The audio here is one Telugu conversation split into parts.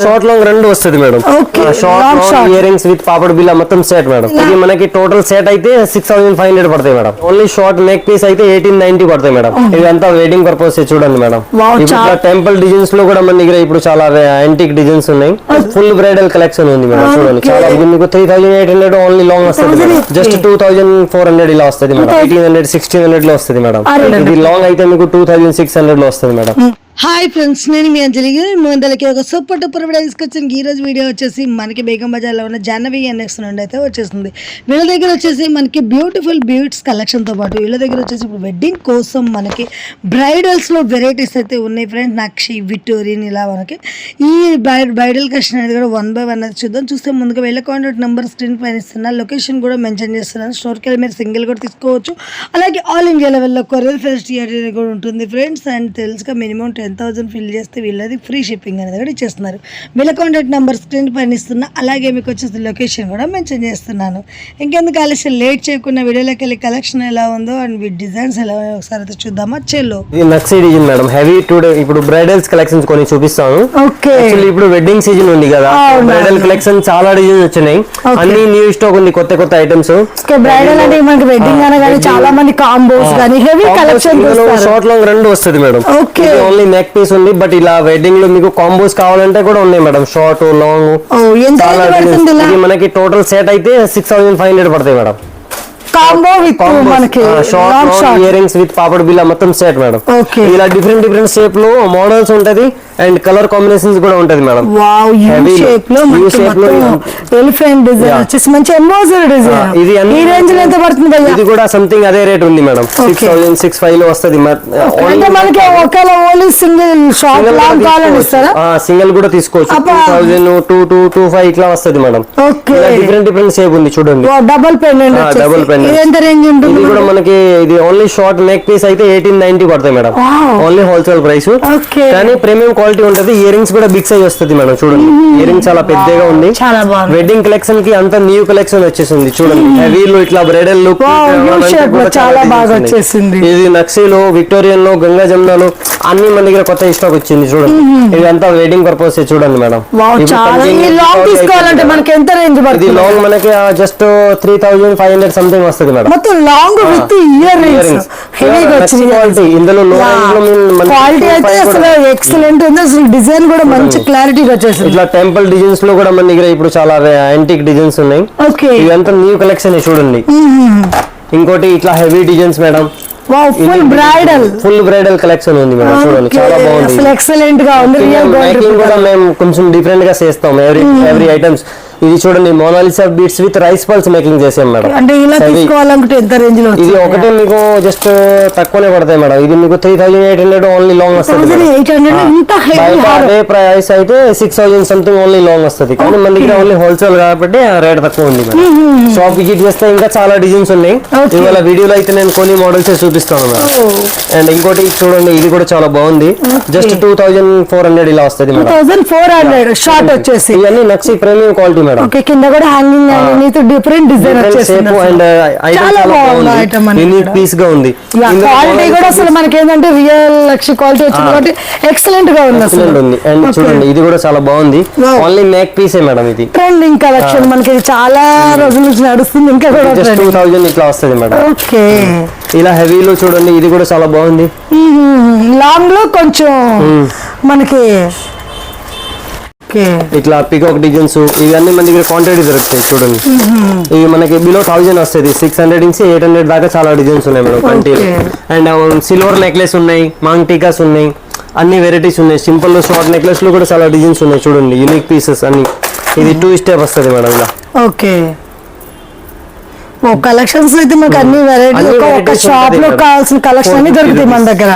షార్ట్ లాంగ్ రెండు వస్తుంది madam. Short long ear rings with papad బిల్ల మొత్తం సెట్ మేడం. ఇది మనకి టోటల్ సెట్ అయితే 6500 పడతాయి madam. Only short neck piece అయితే 1890 పడతాయి మేడం. ఇది అంతా వెడ్డింగ్ పర్పస్ చూడండి మేడం. ఇప్పుడు టెంపుల్ డిజైన్స్ లో కూడా మన దగ్గర ఇప్పుడు చాలా యాంటిక్ డిజైన్స్ ఉన్నాయి. ఫుల్ బ్రైడల్ కలెక్షన్ ఉంది మేడం. చూడండి చాలా మీకు 3800 ఓన్లీ లాంగ్ వస్తుంది. జస్ట్ 2400 ఇలా వస్తుంది మేడం. 1800 1600 లో వస్తుంది మేడం. ఇది లాంగ్ అయితే మీకు 2600 లో వస్తుంది మేడం. హాయ్ ఫ్రెండ్స్, నేను మీ అంజలి. ముందలకి ఒక సూపర్ టూపర్ వీడియో తీసుకొచ్చాను. ఈ రోజు వీడియో వచ్చేసి మనకి బేగం బజార్లో ఉన్న జాహ్నవి ఎన్ఎక్స్ నుండి అయితే వచ్చేస్తుంది. వీళ్ళ దగ్గర వచ్చేసి మనకి బ్యూటిఫుల్ బ్యూట్స్ కలెక్షన్తో పాటు వీళ్ళ దగ్గర వచ్చేసి ఇప్పుడు వెడ్డింగ్ కోసం మనకి బ్రైడల్స్లో వెరైటీస్ అయితే ఉన్నాయి ఫ్రెండ్స్. నక్షి, విక్టోరియన్ ఇలా మనకి ఈ బ్రైడల్ కలెక్షన్ అనేది కూడా 1 by 1 అది చూద్దాం. చూస్తే ముందుగా వీళ్ళ కాంటాక్ట్ నెంబర్ స్క్రీన్ పైన ఇస్తున్నా, లొకేషన్ కూడా మెన్షన్ చేస్తున్నాను. స్టోర్కి వెళ్ళి మీరు సింగిల్ కూడా తీసుకోవచ్చు. అలాగే ఆల్ ఇండియా లెవెల్లో కొరియర్ ఫెసిలిటీ కూడా ఉంటుంది ఫ్రెండ్స్. అండ్ తెలుసుగా మినిమం 10,000 ఫిల్ చేస్తే వీళ్ళది ఫ్రీ షిప్పింగ్ అనేది కూడా ఇచ్చేస్తున్నారు. వీళ్ళ కాంటాక్ట్ నెంబర్ స్క్రీన్ పైన ఇస్తున్నా, అలాగే మీకు వచ్చేసి లొకేషన్ కూడా మెన్షన్ చేస్తున్నాను. ఇంకెందుకు ఆలస్యం లేట్ చేయకుండా వీడియోలోకి వెళ్ళి కలెక్షన్ ఎలా ఉందో అండ్ వీటి డిజైన్స్ ఎలా ఉన్నాయో ఒకసారి అయితే చూద్దామా. చెల్లో ఇది నక్సీ డిజైన్ మేడం. హెవీ టుడే ఇప్పుడు బ్రైడల్స్ కలెక్షన్స్ కొన్ని చూపిస్తాను. యాక్చువల్లీ ఇప్పుడు వెడ్డింగ్ సీజన్ ఉంది కదా, బ్రైడల్ కలెక్షన్ చాలా డిజైన్స్ వచ్చినాయి. అన్ని న్యూ స్టాక్ ఉంది, కొత్త కొత్త ఐటమ్స్. బ్రైడల్ అంటే మనకి వెడ్డింగ్ అనగానే చాలా మంది కాంబోస్ గానీ హెవీ కలెక్షన్ షార్ట్ లాంగ్ రెండు వస్తుంది మేడం. ఓన్లీ నెక్ పీస్ ఉంది, బట్ ఇలా వెడ్డింగ్ లో మీకు కాంబోస్ కావాలంటే కూడా ఉన్నాయి మేడం. షార్ట్ లాంగ్ ఇది మనకి టోటల్ సెట్ అయితే 6500 పడతాయి మేడం. కాంబో విత్ మనకి short ear rings with papad బిల్ల మొత్తం సెట్ మేడం. ఇలా డిఫరెంట్ షేప్ లో మోడల్స్ ఉంటది అండ్ కలర్ కాంబినేషన్స్ కూడా ఉంటది మేడం. వావ్, యూ షేప్ లో ఎలిఫెంట్ డిజైన్ వచ్చేసి మంచి ఎంబోస్డ్ డిజైన్. ఇది ఈ రేంజ్ లో ఎంత పడుతుంది భయ్యా? ఇది కూడా సంథింగ్ అదే రేట్ ఉంది మేడం. 6000-6500 లో వస్తది. అంటే మనకి ఒకవేళ ఓన్లీ సింగిల్ షార్ట్ లాంగ్ కావాలని ఇస్తారా? సింగిల్ కూడా తీసుకోవచ్చు. 2000 2225 ఇట్లా వస్తది మేడం. డిఫరెంట్ షేప్ ఉంది చూడండి. Double pendant, double pendant. ఇది ఎంత రేంజ్ ఉంటుంది? ఇది కూడా మనకి ఇది ఓన్లీ షార్ట్ నెక్ పీస్ అయితే 1890 పడతాయి మేడం. Only wholesale price. కానీ ప్రీమియం క్వాలిటీ ఉంటది. ఇయర్ రింగ్స్ కూడా బిగ్ సైజ్ వస్తుంది మేడం. చూడండి ఇయర్ రింగ్ చాలా పెద్దగా ఉంది. వెడ్డింగ్ కలెక్షన్ కి అంత న్యూ కలెక్షన్ వచ్చేసింది. చూడండి హెవీలో ఇట్లా బ్రైడల్ లుక్ చాలా బాగా వచ్చేసింది. ఇది నక్సీలో, విక్టోరియన్ లో, గంగా జమునాలో అన్ని మన దగ్గర కొత్త స్టాక్ వచ్చింది. చూడండి ఇది అంతా వెడ్డింగ్ పర్పస్ చూడండి మేడం. తీసుకోవాలంటే మనకి ఎంత రేంజ్ పడుతుంది? ఇది లాంగ్ మనకి జస్ట్ 3500 సంథింగ్ వస్తుంది మేడం. మొత్తం లాంగ్ విత్ ఇయర్ రింగ్స్ హెవీగా వచ్చింది. క్వాలిటీ ఇందులో క్వాలిటీ అయితే అసలు ఎక్సలెంట్ ఉంది. అసలు డిజైన్ కూడా మంచి క్లారిటీగా వచ్చేసింది. ఇట్లా టెంపుల్ డిజైన్స్ లో కూడా మన దగ్గర ఇప్పుడు చాలా యాంటిక్ డిజైన్స్ ఉన్నాయి. ఇదంతా న్యూ కలెక్షన్ చూడండి. ఇంకోటి ఇట్లా heavy designs madam. Full bridal collection ఉంది మేడం. చూడండి చాలా బాగుంది, అసలు ఎక్సలెంట్ గా ఉంది. మేకింగ్ కూడా మేము కొంచెం డిఫరెంట్ గా చేస్తాం ఎవ్రీ ఐటమ్స్. ఇది చూడండి Mona Lisa beads with rice pulse making చేసాం మేడం. అంటే ఇలా తీసుకోవాలంటే ఎంత రేంజ్ లో? ఇది ఒకటే మీకు జస్ట్ తక్కువనే పడతాయి మేడం. ఇది మీకు 3800 ఓన్లీ లాంగ్ వస్తుంది. అదే ప్రైస్ అయితే 6000 సంథింగ్ ఓన్లీ లాంగ్ వస్తుంది. కానీ మన దగ్గర ఓన్లీ హోల్సేల్ కాబట్టి రేట్ తక్కువ ఉంది మేడం. షాప్ విజిట్ చేస్తే ఇంకా చాలా డిజైన్స్ ఉన్నాయి. ఇవాళ వీడియోలో అయితే నేను కొన్ని మోడల్స్ చూపిస్తాను మేడం. అండ్ ఇంకోటి చూడండి, ఇది కూడా చాలా బాగుంది. జస్ట్ 2400 ఇలా వస్తుంది మేడం. 2400 షార్ట్ వచ్చేసి. ఇవన్నీ నక్సీ ప్రీమియం క్వాలిటీ మేడం. కింద కూడా హ్యాంగింగ్ అనేది డిఫరెంట్ డిజైన్ వచ్చేసింది. చాలా బాగుంది ఐటమ్, యూనిక్ పీస్ గా ఉంది. క్వాలిటీ కూడా అసలు మనకి ఏంటంటే రియల్ లక్ష క్వాలిటీ వచ్చింది కాబట్టి ఎక్సలెంట్ గా ఉంది. ఎక్సలెంట్ ఉంది. అండ్ చూడండి ఇది కూడా చాలా బాగుంది. ఓన్లీ నెక్ పీసే మేడం. ఇది ట్రెండింగ్ కలెక్షన్ మనకి చాలా రోజుల నుంచి నడుస్తుంది. ఇంకా కూడా 2000 ఇట్లా వస్తుంది మేడం. ఓకే, ఇలా హెవీలో చూడండి ఇది కూడా చాలా బాగుంది. లాంగ్ లో కొంచెం మనకి ఇట్లా పికాక్ డిజైన్స్ ఇవన్నీ మన దగ్గర క్వాంటిటీ దొరుకుతాయి. చూడండి ఇవి మనకి బిలో 1000 వస్తుంది. 600 నుంచి 800 దాకా చాలా డిజైన్స్ ఉన్నాయి madam quantity. And silver necklace ఉన్నాయి, మాంగ్ టీకాస్ ఉన్నాయి, అన్ని వెరైటీస్ ఉన్నాయి. సింపుల్ లో షార్ట్ నెక్లెస్ లో కూడా చాలా డిజైన్స్ ఉన్నాయి. చూడండి యూనిక్ పీసెస్ అన్ని. ఇది 2 స్టెప్ వస్తుంది మేడం ఇలా. ఓకే, కలెక్షన్స్ అయితే మనకు అన్ని వెరైటీ ఒక షాప్ లో కావాల్సిన కలెక్షన్ అన్ని దొరుకుతాయి మన దగ్గర.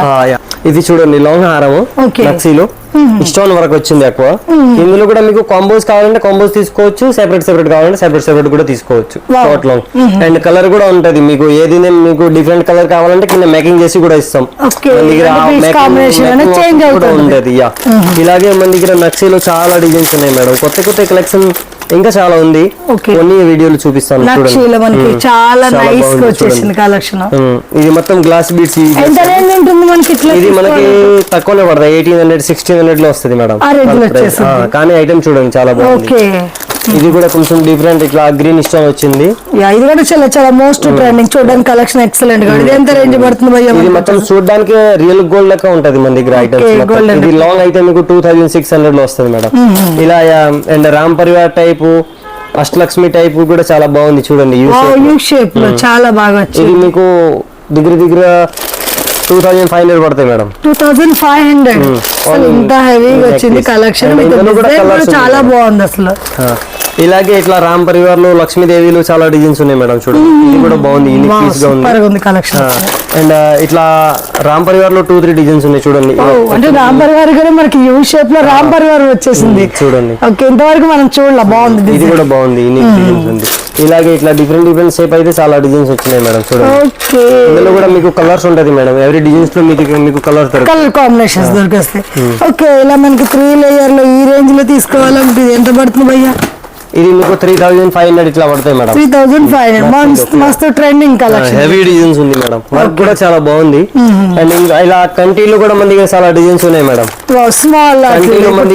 ఇది చూడండి లాంగ్ హారము నక్సీలో స్టోన్ వరకు వచ్చింది ఎక్కువ. ఇందులో కూడా మీకు కాంబోస్ కావాలంటే కాంబోస్ తీసుకోవచ్చు, సెపరేట్ కావాలంటే సెపరేట్ కూడా తీసుకోవచ్చు. షార్ట్ లాంగ్ అండ్ కలర్ కూడా ఉంటది. మీకు ఏది మీకు డిఫరెంట్ కలర్ కావాలంటే కింద మేకింగ్ చేసి కూడా ఇస్తాం. ఉంటది. ఇలాగే మన దగ్గర నక్సీలో చాలా డిజైన్స్ ఉన్నాయి మేడం. కొత్త కలెక్షన్ ఇంకా చాలా ఉంది, Okay. కొన్ని వీడియోలు చూపిస్తాను నక్షీలో మనకి చాలా నైస్ గా బాగుంది వచ్చేసింది చూడండి. కలెక్షన్. ఇది మొత్తం గ్లాస్ బీడ్స్. ఎంత రేంజ్ ఉంటుంది మనకి ఇట్లా? ఇది మనకి తక్కువనే పడతాయి, 1800 1600 లో వస్తుంది మేడం. ఆ range లో వచ్చేస్తుంది. కానీ ఐటమ్ చూడండి చాలా బాగుంది. ఓకే, ఇది కూడా కొంచెం డిఫరెంట్, ఇట్లా గ్రీన్ స్టోన్ వచ్చింది. ఇది కూడా చాలా చాలా మోస్ట్ ట్రెండింగ్, చూడడానికి కలెక్షన్ ఎక్సలెంట్ గా. ఇది ఎంత రేంజ్ పడుతుంది భయ్యా? ఇది మొత్తం చూడడానికి రియల్ గోల్డ్ లెక్క ఉంటది మన దగ్గర ఐటమ్స్. gold ఇది లాంగ్ అయితే మీకు 2600 లో వస్తుంది మేడం. ఇలా and Ram Parivar type, Ashtalakshmi type కూడా చాలా బాగుంది చూడండి. యూ షేప్ లో చాలా బాగా వచ్చింది. ఇది మీకు దగ్గర 2500 పడతాయి మేడం. 2500 అసలు ఇంత హెవీగా వచ్చింది కలెక్షన్. చాలా బాగుంది అసలు. ఇలాగే ఇట్లా రామ్ పరివార్ లో లక్ష్మీదేవిలు చాలా డిజైన్స్ ఉన్నాయి మేడం చూడండి. ఇది కూడా బాగుంది, యూనిక్ పీస్ గా ఉంది కలెక్షన్. అండ్ ఇట్లా రామ్ పరివార్ లో 2-3 డిజైన్స్ ఉన్నాయి చూడండి. అంటే రామ్ పరివార్ కూడా మనకి యూ షేప్ లో రామ్ పరివార్ వచ్చేసింది చూడండి. ఓకే, ఇంతవరకు మనం చూడాల. బాగుంది, ఇది కూడా బాగుంది, యూనిక్ డిజైన్స్ ఉంది. ఇలాగే ఇట్లా డిఫరెంట్ షేప్ అయితే చాలా డిజైన్స్ వచ్చినాయి మేడం చూడండి. ఓకే, ఇందులో కూడా మీకు కలర్స్ ఉంటది మేడం. ఎవ్రీ డిజైన్స్ లో మీకు కలర్స్ దొరుకుతాయి, కలర్ కాంబినేషన్స్ దొరికేస్తాయి. ఓకే, ఇలా మనకి 3 లేయర్ లో ఈ రేంజ్ లో తీసుకోవాలంటే ఇది ఎంత పడుతుంది భయ్యా? ఇది మీకు 3500 ఇట్లా పడతాయి మేడం. 3500 మస్తు ట్రెండింగ్ కలెక్షన్. హెవీ డిజైన్స్ ఉంది మేడం, వర్క్ కూడా చాలా బాగుంది. అండ్ ఇంకా ఇలా కంటిలో కూడా మన దగ్గర చాలా డిజైన్స్ ఉన్నాయి మేడం. స్మాల్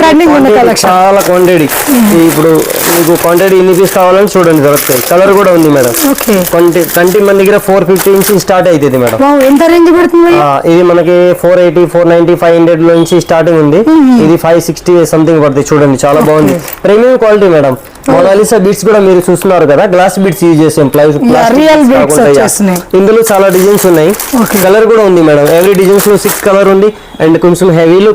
ట్రెండింగ్ ఉన్న కలెక్షన్, చాలా క్వాంటిటీ. ఇప్పుడు మీకు క్వాంటిటీ ఎన్ని పీస్ కావాలని చూడండి దొరుకుతాయి. కలర్ కూడా ఉంది మేడం. ఓకే, కంటి మన దగ్గర 450 నుంచి స్టార్ట్ అవుతుంది మేడం. ఎంత రేంజ్ పడుతుంది? ఇది మనకి 480, 490, 500 నుంచి స్టార్టింగ్ ఉంది. ఇది 560 సంథింగ్ పడుతుంది చూడండి, చాలా బాగుంది. Premium quality madam. Mona Lisa beads కూడా మీరు చూస్తున్నారు కదా, గ్లాస్ బీట్స్ యూజ్ చేసాం. ఇందులో చాలా డిజైన్స్ ఉన్నాయి, కలర్ కూడా ఉంది మేడం. ఎవ్రీ డిజైన్స్ లో 6 కలర్ ఉంది. అండ్ కొంచెం హెవీలు